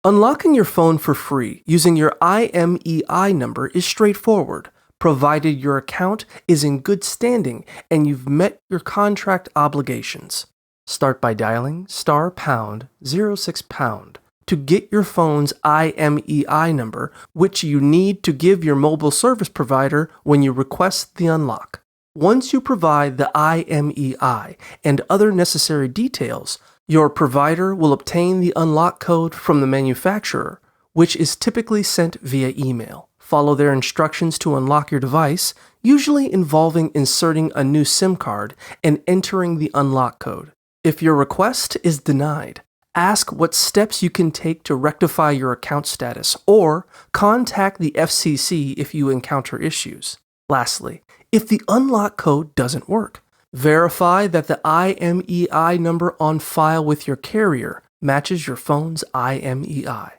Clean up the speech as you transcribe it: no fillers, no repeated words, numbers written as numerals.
Unlocking your phone for free using your IMEI number is straightforward, provided your account is in good standing and you've met your contract obligations. Start by dialing *#06# to get your phone's IMEI number, which you need to give your mobile service provider when you request the unlock. Once you provide the IMEI and other necessary details, your provider will obtain the unlock code from the manufacturer, which is typically sent via email. Follow their instructions to unlock your device, usually involving inserting a new SIM card and entering the unlock code. If your request is denied, ask what steps you can take to rectify your account status, or contact the FCC if you encounter issues. Lastly, if the unlock code doesn't work, verify that the IMEI number on file with your carrier matches your phone's IMEI.